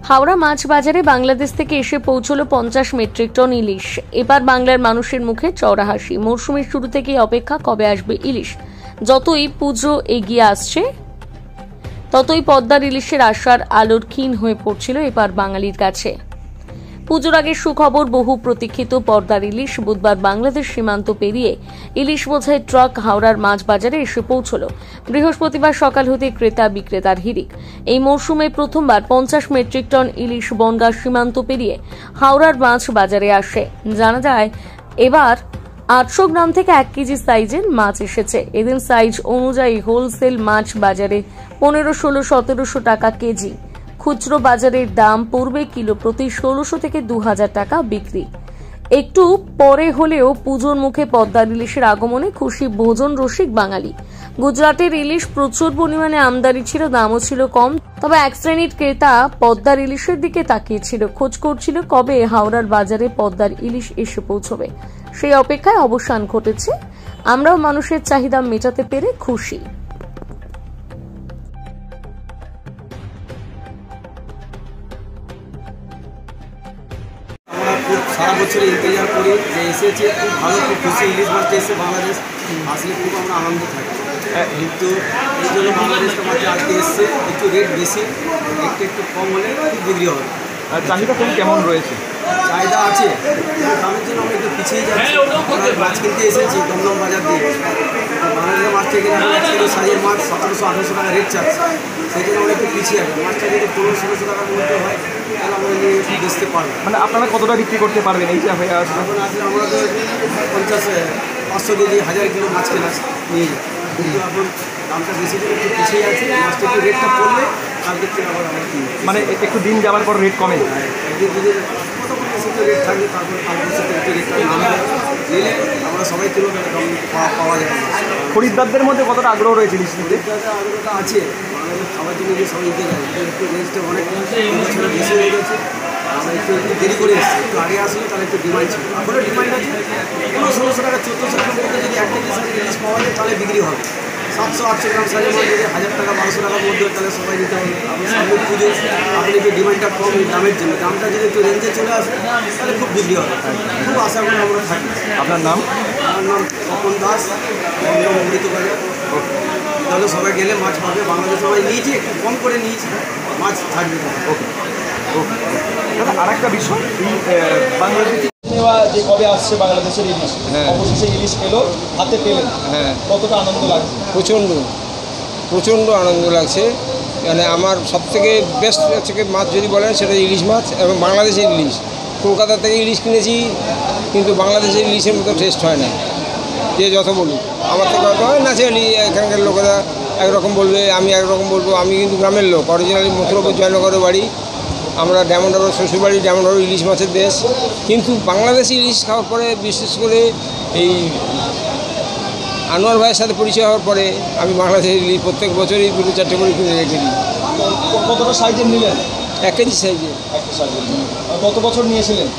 হাওড়া মাছ বাজারে বাংলাদেশ থেকে এসে পৌঁছলো 50 মেট্রিক টন ইলিশ। এবার বাংলার মানুষের মুখে চওড়া হাসি। মরশুমের শুরু থেকেই অপেক্ষা কবে আসবে ইলিশ। যতই পুজো এগিয়ে আসছে ততই পদ্মার ইলিশের আশার আলোর ক্ষীণ হয়ে পড়ছিল এবার বাঙালির কাছে। পুজোর আগে সুখবর, বহু প্রতীক্ষিত পদ্মার ইলিশ বুধবার বাংলাদেশ সীমান্ত পেরিয়ে ইলিশ বোঝাই ট্রাক হাওড়ার মাছ বাজারে এসে পৌঁছল। বৃহস্পতিবার সকাল হতে ক্রেতা বিক্রেতার হিড়িক। এই মরশুমে প্রথমবার 50 মেট্রিক টন ইলিশ বনগাঁ সীমান্ত পেরিয়ে হাওড়ার মাছ বাজারে আসে। জানা যায় এবার 800 গ্রাম থেকে 1 কেজি সাইজের মাছ এসেছে। এদিন সাইজ অনুযায়ী হোলসেল মাছ বাজারে 1500, 1700 টাকা কেজি। খুচরো বাজারের দাম পূর্বে কিলো প্রতি 1600 থেকে 2000 টাকা বিক্রি। একটু পরে হলেও পুজোর মুখে পদ্মার ইলিশের আগমনে খুশি ভোজন রসিক বাঙালি। গুজরাটের ইলিশ প্রচুর পরিমাণে আমদানি ছিল, দামও ছিল কম। তবে এক শ্রেণীর ক্রেতা পদ্মার ইলিশের দিকে তাকিয়েছিল, খোঁজ করছিল কবে হাওড়ার বাজারে পদ্মার ইলিশ এসে পৌঁছবে। সেই অপেক্ষায় অবসান ঘটেছে। আমরাও মানুষের চাহিদা মেটাতে পেরে খুশি। সারা বছর ইন্তজার করি যে এসেছে, খুব ভালো, খুব খুশি। ইলিশ মাছটা এসে বাংলাদেশ আসলে খুব আমরা আনন্দ থাকি। কিন্তু এই জন্য বাংলাদেশটা মাঝে আজকে এসছে, একটু রেট বেশি, একটু কম হলে বিক্রি হবে। চাহিদা কেমন রয়েছে? চাহিদা আছে, দামের জন্য আমরা একটু পিছিয়ে যাচ্ছি। মাছ কিনতে এসেছি দমদম বাজার দিয়ে, বাংলাদেশের মাছ থেকে 1 কিলো সাইজের মাছ 1700-1800 টাকা রেট চাচ্ছে। সেই জন্য আমরা একটু পিছিয়ে আসবো। মাছটা যদি 1500-1600 টাকার মধ্যে হয় তাহলে আমরা নিয়ে একটু বেচতে পারবো। মানে আপনারা কতটা বিক্রি করতে পারবেন এই যে হয়ে আসবে? এখন আসলে আমরা তো 50-500 কেজি 1000 কিলো মাছ কেনা নিয়ে যাই, কিন্তু এখন দামটা বেশি করে একটু পিছিয়ে আছে। মাছটা একটু রেটটা পড়লে কালকের থেকে আবার আমরা কিনি। মানে একটু দিন যাওয়ার পর রেট কমে? একদিন যদি কতক্ষণ বেশি রেট থাকবে, তারপর কালকের সাথে একটু রেটটা নামে নিলে আমরা সবাই কিলো পাওয়া যাবে। খরিদ্দারদের মধ্যে কতটা আগ্রহ রয়েছে ইলিশ নিতে? আগ্রহটা আছে, বাংলাদেশ খাবার জন্য যে সবাই নিতে যায়, একটু রেঞ্জটা অনেক বেশি হয়ে গেছে। আমরা একটু দেরি করে এসেছি, একটু আগে আসলে তাহলে একটু ডিমান্ড ছিল। এখনও ডিমান্ড আছে। 1500-1600 টাকা 1400 টাকার মধ্যে যদি 1 কেজি সাইজের ইলিশ পাওয়া যায় তাহলে বিক্রি হবে। 700-800 গ্রাম সাইজের মধ্যে যদি 1000 টাকা 1200 টাকার মধ্যে, তাহলে সবাই নিতে হবে। আপনি সামনে পুজো, আপনি একটু ডিমান্ডটা কম দামের জন্য, দামটা যদি একটু রেঞ্জে চলে আসে তাহলে খুব বিক্রি হবে। খুব আশা করে আমরা থাকি। আপনার নাম? আমার নাম তপন দাস, অমৃত বাজার। তাহলে সবাই গেলে মাছ পাবে। বাংলাদেশ সবাই নিয়েছি, একটু কম করে নিয়েছি, মাছ থাকবে। ওকে ওকে। দাদা আর একটা বিষয়, বাংলাদেশ নেওয়া যে কবে আসছে বাংলাদেশের ইলিশ, অবশেষে ইলিশ পেলো, হাতে পেলেন, কতটা আনন্দ লাগছে? প্রচণ্ড আনন্দ লাগছে। মানে আমার সবথেকে বেস্ট থেকে মাছ যদি বলেন সেটা ইলিশ মাছ, এবং বাংলাদেশের ইলিশ। কলকাতা থেকে ইলিশ কিনেছি, কিন্তু বাংলাদেশের ইলিশের মতো টেস্ট হয় না। যে যত বলুক, আমার থেকে হয়তো হয় ন্যাচারালি এখানকার লোকেরা একরকম বলবে, আমি একরকম বলবো। আমি কিন্তু গ্রামের লোক, অরিজিনালি মথুরাপুর জয়নগরের বাড়ি। আমরা ডায়মন্ড হারবার শ্বশুরবাড়ি, ডায়মন্ড হারবার ইলিশ মাছের দেশ। কিন্তু বাংলাদেশি ইলিশ খাওয়ার পরে, বিশেষ করে এই আনোয়ার ভাইয়ের সাথে পরিচয় হওয়ার পরে, আমি বাংলাদেশের ইলিশ প্রত্যেক বছরই 2-4টে করে কিনে রেখে দিই। কতটা সাইজের নিলেন? 1 কেজি সাইজের। কত বছর নিয়েছিলেন?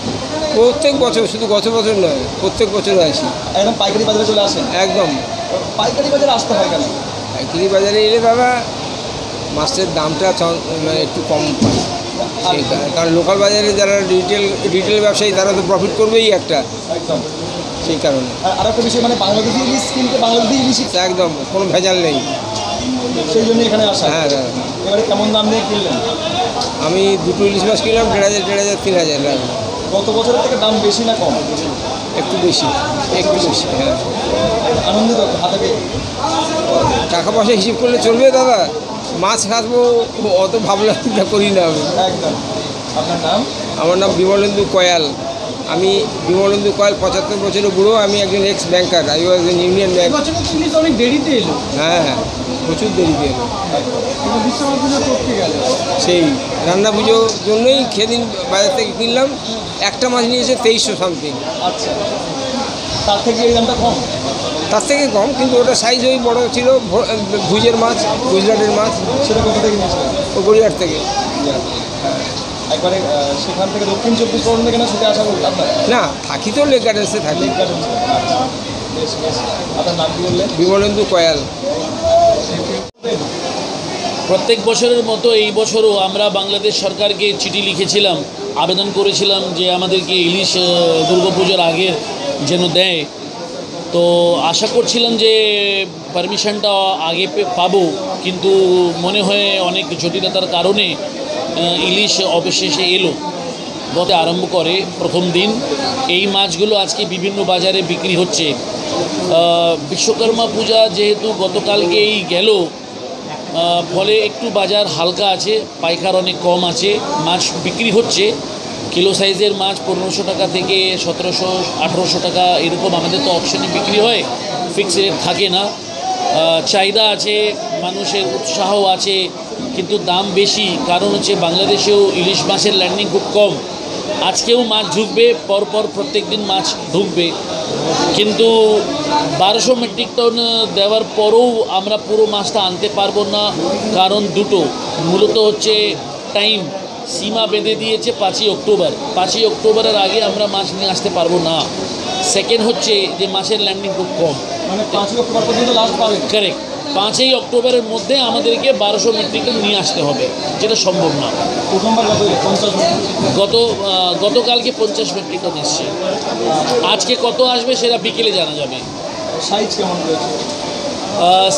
প্রত্যেক বছর, শুধু গত বছর নয়, প্রত্যেক বছর আসি। একদম পাইকারি বাজারে চলে আসেন? একদম। পাইকারি বাজারে আসতে হয় কেন? পাইকারি বাজারে এলে দাদা মাছের দামটা একটু কম পায়, কারণ লোকাল বাজারে যারা রিটেল ব্যবসায়ী তারা তো প্রফিট করবেই একটা, একদম সেই কারণে। আর একটা বিষয়, মানে বাংলাদেশি ইলিশ কিনতে বাংলাদেশি ইলিশ একদম কোনো ভেজাল নেই, সেই জন্য এখানে আসা। হ্যাঁ। এবারে কেমন দাম দিয়ে কিনলেন? আমি 2টো ইলিশ মাছ কিনলাম 1,500, 3,000 টাকা। গত বছরের থেকে দাম বেশি না কম? একটু বেশি, হ্যাঁ। আনন্দিত হাতে পেয়ে? টাকা পয়সা হিসেব করলে চলবে দাদা, মাছ খাবো অত ভাবলাম করি না আমি। একদম। আপনার নাম? আমার নাম বিমলেন্দু কয়াল। আমি বিমলেন্দু কয়াল, 75 বছরের বুড়ো। আমি একজন x banker. I was an union bank. অনেক দেরিতে এলো। হ্যাঁ, প্রচুর দেরিতে এলো। বিশ্বকর্মা পুজো করতে গেল, সেই রান্না পুজোর জন্যই সেদিন বাজার থেকে কিনলাম। একটা মাছ নিয়েছে 2300 সামথিং। আচ্ছা, তার থেকে এই দামটা কম? তার থেকে কম, কিন্তু ওটা সাইজ ওই বড়ো ছিল। ভুজের মাছ, গুজরাটের মাছ। সেটা কোথা থেকে নিয়েছিলেন? ও গড়িয়াহাট থেকে। একবারে সেখান থেকে দক্ষিণ 24 পরগনা থেকে না ছুটে আসা বলতে আপনার? না, থাকি তো লেক গার্ডেন্সে থাকি। আপনার নাম কি বললেন? বিমলেন্দু কয়াল। প্রত্যেক বছরের মতো এই বছরও আমরা বাংলাদেশ সরকারকে চিঠি লিখেছিলাম, আবেদন করেছিলাম যে আমাদেরকে ইলিশ দুর্গাপুজোর আগের যেন দেয়। তো আশা করছিলাম যে পারমিশনটা আগে পাবো, কিন্তু মনে হয় অনেক জটিলতার কারণে ইলিশ অবশেষে এলো। গত আরম্ভ করে প্রথম দিন এই মাছগুলো আজকে বিভিন্ন বাজারে বিক্রি হচ্ছে। বিশ্বকর্মা পূজা যেহেতু গতকালকেই গেল, ফলে একটু বাজার হালকা আছে, পাইকার অনেক কম আছে, মাছ বিক্রি হচ্ছে। কিলো সাইজের মাছ 1500 টাকা থেকে 1700 1800 টাকা এরকম আমাদের তো অপশানে বিক্রি হয়, ফিক্স রেট থাকে না। চাহিদা আছে, মানুষের উৎসাহ আছে, কিন্তু দাম বেশি, কারণ হচ্ছে বাংলাদেশেও ইলিশ মাছের ল্যান্ডিং খুব কম। আজকেও মাছ ঢুকবে, পরপর প্রত্যেক দিন মাছ ঢুকবে, কিন্তু 1200 মেট্রিক টন দেওয়ার পরেও আমরা পুরো মাছটা আনতে পারবো না। কারণ দুটো, মূলত হচ্ছে টাইম সীমা বেঁধে দিয়েছে 5ই অক্টোবর। 5ই অক্টোবরের আগে আমরা মাছ নিয়ে আসতে পারবো না। সেকেন্ড হচ্ছে যে মাছের ল্যান্ডিং খুব কম, মানে 5ই অক্টোবর পর্যন্ত লাস্ট পাবে। কারেক্ট, 5ই অক্টোবরের মধ্যে আমাদেরকে 1200 মেট্রিক টন নিয়ে আসতে হবে, যেটা সম্ভব না। প্রথমবার কত 50? গতকালকে 50 মেট্রিক টন এসছে, আজকে কত আসবে সেটা বিকেলে জানা যাবে। সাইজ কেমন রয়েছে?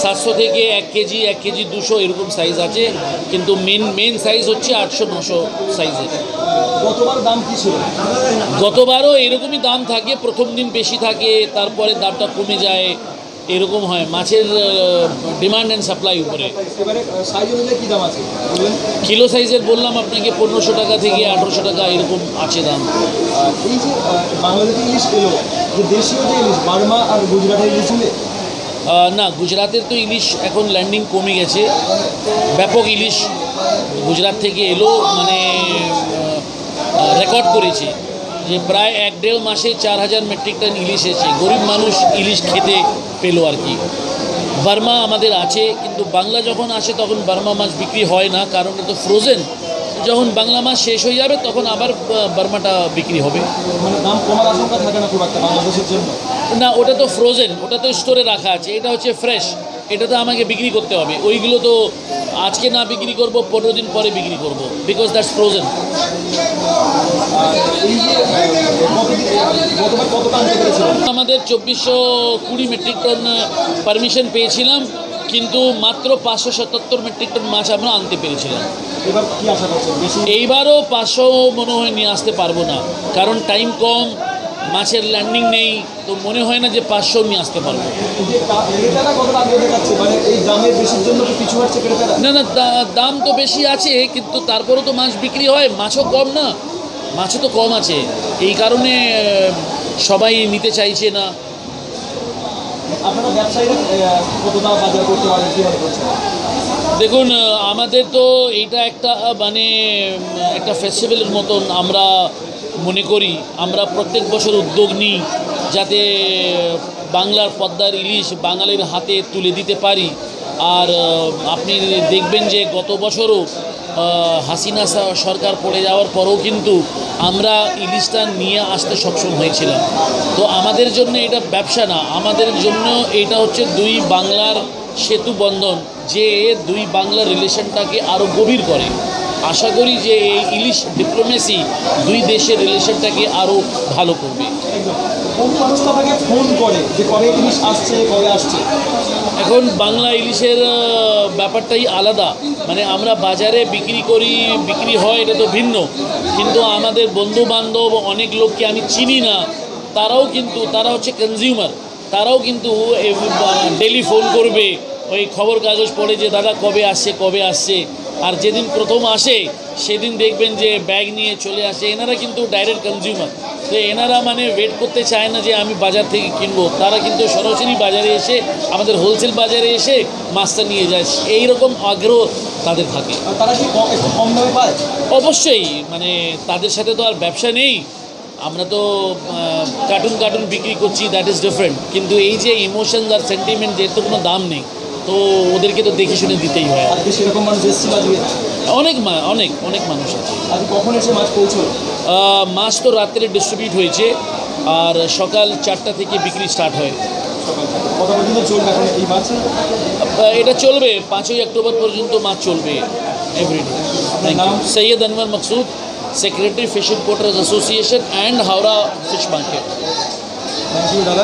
700 থেকে 1 কেজি 1 কেজি 200 এরকম সাইজ আছে, কিন্তু মেন সাইজ হচ্ছে 800-900 সাইজের। গতবার দাম কী ছিল? গতবারও এরকমই দাম থাকে, প্রথম দিন বেশি থাকে, তারপরে দামটা কমে যায়, এরকম হয় মাছের ডিমান্ড অ্যান্ড সাপ্লাই উপরে। এবারে সাইজ অনুযায়ী কী দাম আছে বললেন? কিলো সাইজের বললাম আপনাকে 1500 টাকা থেকে 1800 টাকা এরকম আছে দাম। এই যে বাংলাদেশে ইলিশ এলো, যে দেশীয় যে ইলিশ, বার্মা আর গুজরাটের ইলিশ মিলে? না, গুজরাতের তো ইলিশ এখন ল্যান্ডিং কমে গেছে, ব্যাপক ইলিশ গুজরাট থেকে এলো, মানে রেকর্ড করেছে যে প্রায় 1-1.5 মাসে 4000 মেট্রিক টন ইলিশ এসেছে। গরিব মানুষ ইলিশ খেতে পেলো আর কি। বার্মা আমাদের আছে, কিন্তু বাংলা যখন আসে তখন বার্মা মাছ বিক্রি হয় না, কারণ এটা তো ফ্রোজেন। যখন বাংলা মাছ শেষ হয়ে যাবে তখন আবার বার্মাটা বিক্রি হবে। মানে দাম কমার আশঙ্কা থাকে না খুব একটা বাংলাদেশের জন্য? না, ওটা তো ফ্রোজেন, ওটা তো স্টোরে রাখা আছে, এটা হচ্ছে ফ্রেশ, এটা তো আমাকে বিক্রি করতে হবে। ওইগুলো তো আজকে না বিক্রি করব, 15 দিন পরে বিক্রি করব, বিকজ দ্যাটস ফ্রোজেন। এই যে গতবার কত টানতে পেরেছিলেন? আমাদের 2420 মেট্রিক টন পারমিশন পেয়েছিলাম, কিন্তু মাত্র 577 মেট্রিক টন মাছ আমরা আনতে পেরেছিলাম। এবার কি আশা করছেন? বেশি? এইবারও 500 মনে হয় নিয়ে আসতে পারবো না, কারণ টাইম কম, মাছের ল্যান্ডিং নেই, তো মনে হয় না যে 500 নিয়ে আসতে পারবো। ক্রেতারা কতটা আগ্রহ দেখাচ্ছে? মানে এই দামের বেশির জন্য কি পিছু হচ্ছে ক্রেতারা? না, দাম তো বেশি আছে, কিন্তু তারপরেও তো মাছ বিক্রি হয়, মাছও কম না, মাছও তো কম আছে, এই কারণে সবাই নিতে চাইছে না। আপনারা ব্যবসায়ীরা কতটা বাজার করতে পারেন, কীভাবে করছেন? দেখুন, আমাদের তো এইটা একটা মানে একটা ফেস্টিভ্যালের মতন আমরা মনে করি। আমরা প্রত্যেক বছর উদ্যোগ নিই যাতে বাংলার পদ্মার ইলিশ বাঙালির হাতে তুলে দিতে পারি। আর আপনি দেখবেন যে গত বছরও হাসিনা সরকার পড়ে যাওয়ার পরেও কিন্তু আমরা ইলিশটা নিয়ে আসতে সক্ষম হয়েছিলাম। তো আমাদের জন্য এটা ব্যবসা না, আমাদের জন্য এটা হচ্ছে দুই বাংলার সেতু বন্ধন, যে দুই বাংলার রিলেশনটাকে আরও গভীর করে। আশা করি যে এই ইলিশ ডিপ্লোমেসি দুই দেশের রিলেশনটাকে আরও ভালো করবে। কোন মানুষটা আপনাকে ফোন করে যে কবে ইলিশ আসছে, কবে আসছে? এখন বাংলা ইলিশের ব্যাপারটাই আলাদা, মানে আমরা বাজারে বিক্রি হয় এটা তো ভিন্ন, কিন্তু আমাদের বন্ধু বান্ধব অনেক লোককে আমি চিনি না, তারা হচ্ছে কনজিউমার, তারাও কিন্তু ডেলি ফোন করবে, ওই খবর কাগজ পড়ে যে দাদা কবে আসছে। আর যেদিন প্রথম আসে সেদিন দেখবেন যে ব্যাগ নিয়ে চলে আসে। এনারা কিন্তু ডাইরেক্ট কনজিউমার, তো এনারা মানে ওয়েট করতে চায় না যে আমি বাজার থেকে কিনবো, তারা কিন্তু সরাসরি বাজারে এসে, আমাদের হোলসেল বাজারে এসে মাছটা নিয়ে যায়, এইরকম আগ্রহ তাদের থাকে। তারা কি কম দামে পায়? অবশ্যই, মানে তাদের সাথে তো আর ব্যবসা নেই, আমরা তো কার্টুন বিক্রি করছি, দ্যাট ইজ ডিফারেন্ট, কিন্তু এই যে ইমোশনস আর সেন্টিমেন্ট, যেহেতু তো কোনো দাম নেই, তো ওদেরকে তো দেখে শুনে দিতেই হয়। আজকে সেরকম মানুষ এসেছিল? অনেক মানুষ আছে। আজ কখন এসে মাছ পৌঁছলো? মাছ তো রাত্রে ডিস্ট্রিবিউট হয়েছে, আর সকাল 4টা থেকে বিক্রি স্টার্ট হয়। সকাল থেকে কত পর্যন্ত চলবে এখন এই মাছ? এটা চলবে 5ই অক্টোবর পর্যন্ত মাছ চলবে everyday. Thank you. Syed Anwar Maqsood, secretary fish importers association and Howrah fish market. Thank you দাদা।